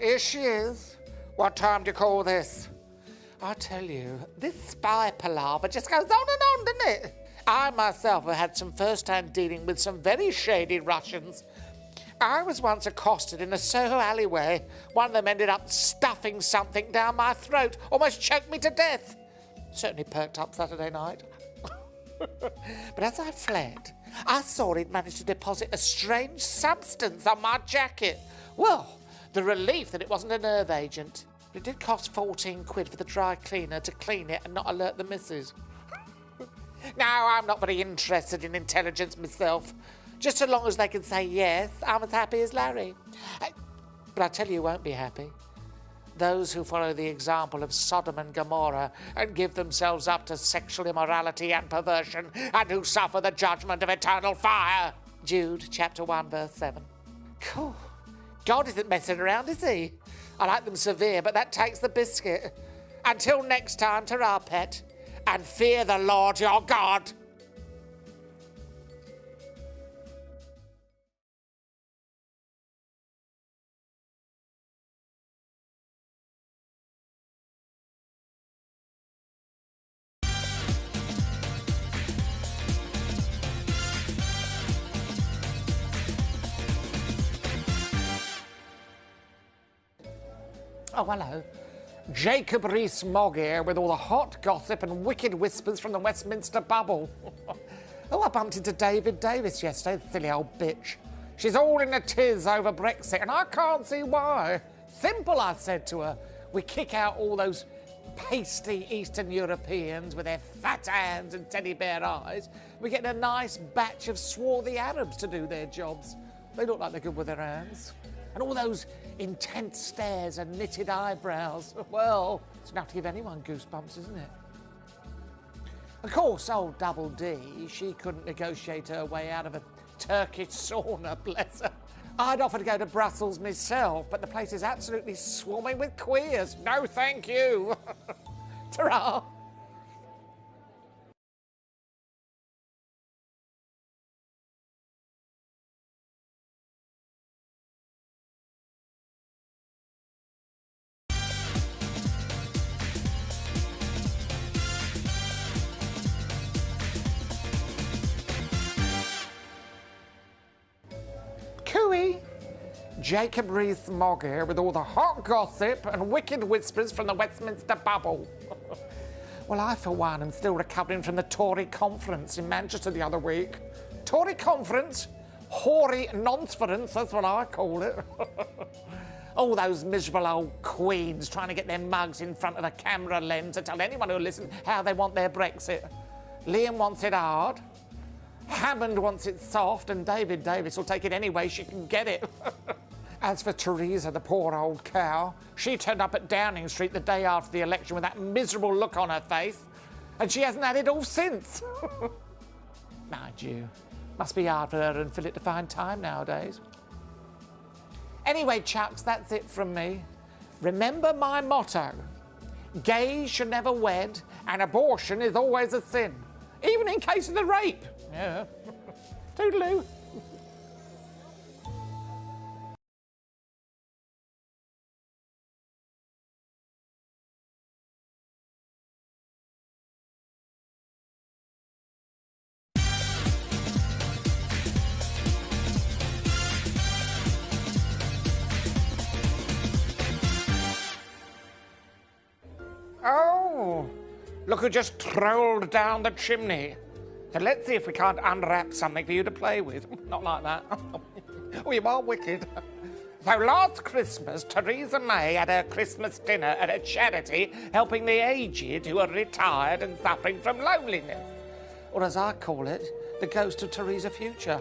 here she is. What time do you call this? I tell you, this spy palaver just goes on and on, doesn't it? I myself have had some first-hand dealing with some very shady Russians. I was once accosted in a Soho alleyway. One of them ended up stuffing something down my throat, almost choked me to death. Certainly perked up Saturday night. But as I fled, I saw he'd managed to deposit a strange substance on my jacket. Well, the relief that it wasn't a nerve agent. But it did cost 14 quid for the dry cleaner to clean it and not alert the missus. Now, I'm not very interested in intelligence myself. Just so long as they can say yes, I'm as happy as Larry. But I tell you, won't be happy. Those who follow the example of Sodom and Gomorrah and give themselves up to sexual immorality and perversion and who suffer the judgment of eternal fire. Jude, chapter 1, verse 7. Cool. God isn't messing around, is he? I like them severe, but that takes the biscuit. Until next time, ta-ra, pet. And fear the Lord your God. Oh, hello. Jacob Rees-Mogg here with all the hot gossip and wicked whispers from the Westminster bubble. Oh, I bumped into David Davis yesterday, the silly old bitch. She's all in a tiz over Brexit, and I can't see why. Simple, I said to her. We kick out all those pasty Eastern Europeans with their fat hands and teddy bear eyes. We get a nice batch of swarthy Arabs to do their jobs. They look like they're good with their hands. And all those intense stares and knitted eyebrows. Well, it's enough to give anyone goosebumps, isn't it? Of course, old Double D, she couldn't negotiate her way out of a Turkish sauna, bless her. I'd offer to go to Brussels myself, but the place is absolutely swarming with queers. No, thank you. Ta-ra. Cooey! Jacob Rees-Mogg here with all the hot gossip and wicked whispers from the Westminster bubble. Well, I, for one, am still recovering from the Tory conference in Manchester the other week. Tory conference? Hoary nonsference, that's what I call it. All those miserable old queens trying to get their mugs in front of a camera lens to tell anyone who'll listen how they want their Brexit. Liam wants it hard. Hammond wants it soft, and David Davis will take it any way she can get it. As for Theresa, the poor old cow, she turned up at Downing Street the day after the election with that miserable look on her face, and she hasn't had it all since. Mind you, must be hard for her and Philip to find time nowadays. Anyway, Chucks, that's it from me. Remember my motto. Gays should never wed, and abortion is always a sin, even in case of the rape. Yeah. Toodaloo. Oh, look who just trolled down the chimney. So let's see if we can't unwrap something for you to play with. Not like that. Oh, you are wicked. So last Christmas, Theresa May had her Christmas dinner at a charity helping the aged who are retired and suffering from loneliness. Or as I call it, the ghost of Theresa Future.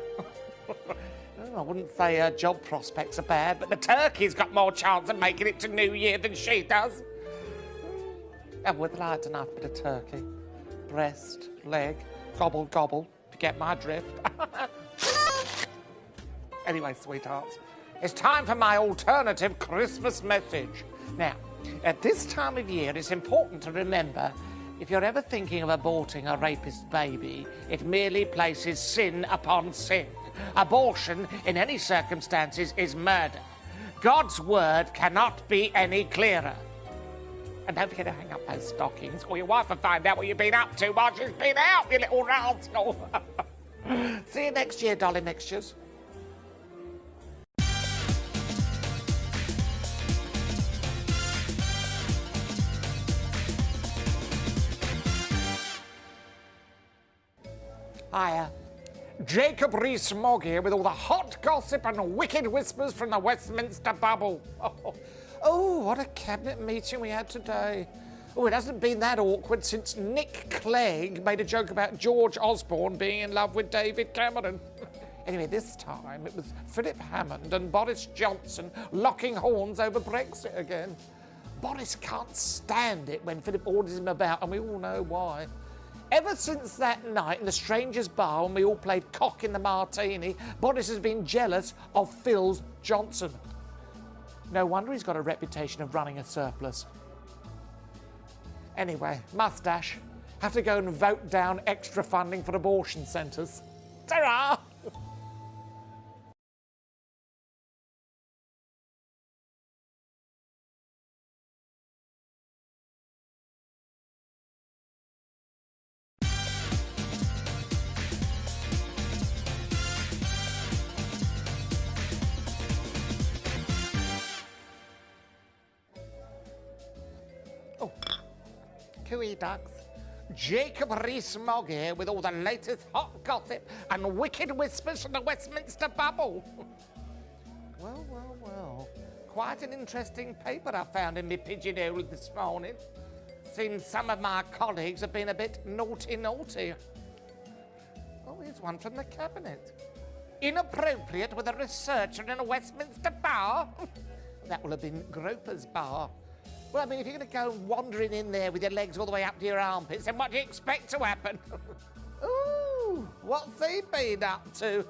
I wouldn't say her job prospects are bad, but the turkey's got more chance of making it to New Year than she does. And with light enough bit of turkey. Breast, leg, gobble, gobble, to get my drift. Anyway, sweethearts, it's time for my alternative Christmas message. Now, at this time of year, it's important to remember, if you're ever thinking of aborting a rapist baby, it merely places sin upon sin. Abortion, in any circumstances, is murder. God's word cannot be any clearer. And don't forget to hang up those stockings, or your wife will find out what you've been up to while she's been out, you little rascal. See you next year, dolly mixtures. Hiya. Jacob Rees-Mogg here with all the hot gossip and wicked whispers from the Westminster bubble. Oh, what a cabinet meeting we had today. Oh, it hasn't been that awkward since Nick Clegg made a joke about George Osborne being in love with David Cameron. Anyway, this time it was Philip Hammond and Boris Johnson locking horns over Brexit again. Boris can't stand it when Philip orders him about, and we all know why. Ever since that night in the Strangers' Bar when we all played cock in the martini, Boris has been jealous of Phil's Johnson. No wonder he's got a reputation of running a surplus. Anyway, mustache. Have to go and vote down extra funding for abortion centres. Ta-ra! Oh, cooey ducks. Jacob Rees-Mogg here with all the latest hot gossip and wicked whispers from the Westminster bubble. Well, well, well. Quite an interesting paper I found in my pigeonhole this morning. Seems some of my colleagues have been a bit naughty. Oh, here's one from the Cabinet. Inappropriate with a researcher in a Westminster bar? That will have been Groper's bar. Well, I mean, if you're going to go wandering in there with your legs all the way up to your armpits, then what do you expect to happen? Ooh, what's he been up to?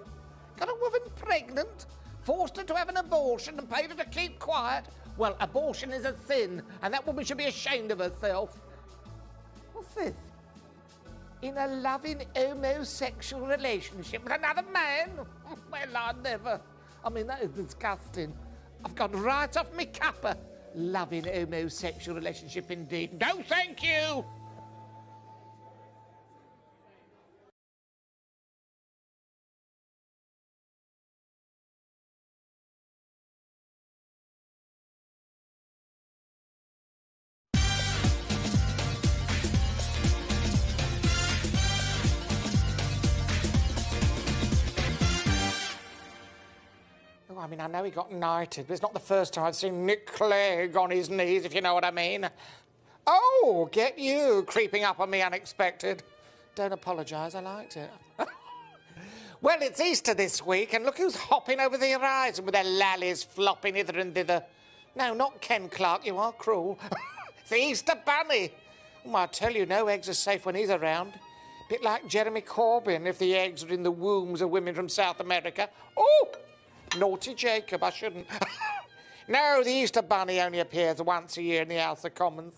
Got a woman pregnant, forced her to have an abortion and paid her to keep quiet? Well, abortion is a sin, and that woman should be ashamed of herself. What's this? In a loving homosexual relationship with another man? Well, I never. I mean, that is disgusting. I've gone right off me cuppa. Loving homosexual relationship indeed. No, thank you! Oh, I mean, I know he got knighted, but it's not the first time I've seen Nick Clegg on his knees, if you know what I mean. Oh, get you creeping up on me unexpected. Don't apologise, I liked it. Well, it's Easter this week, and look who's hopping over the horizon with their lallies flopping hither and thither. No, not Ken Clark, you are cruel. It's the Easter Bunny. Oh, I tell you, no eggs are safe when he's around. Bit like Jeremy Corbyn if the eggs are in the wombs of women from South America. Oh! Naughty Jacob, I shouldn't. No, the Easter Bunny only appears once a year in the House of Commons.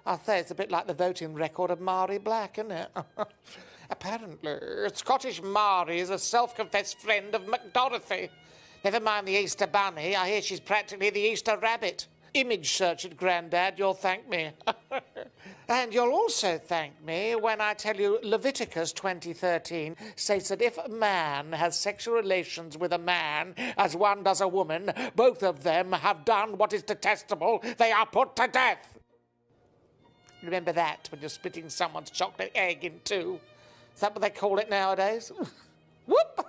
I say it's a bit like the voting record of Mari Black, isn't it? Apparently, Scottish Mari is a self-confessed friend of McDorothy. Never mind the Easter Bunny, I hear she's practically the Easter Rabbit. Image search it, Grandad, you'll thank me. And you'll also thank me when I tell you Leviticus 20:13 states that if a man has sexual relations with a man as one does a woman, both of them have done what is detestable. They are put to death. Remember that when you're splitting someone's chocolate egg in two. Is that what they call it nowadays? Whoop!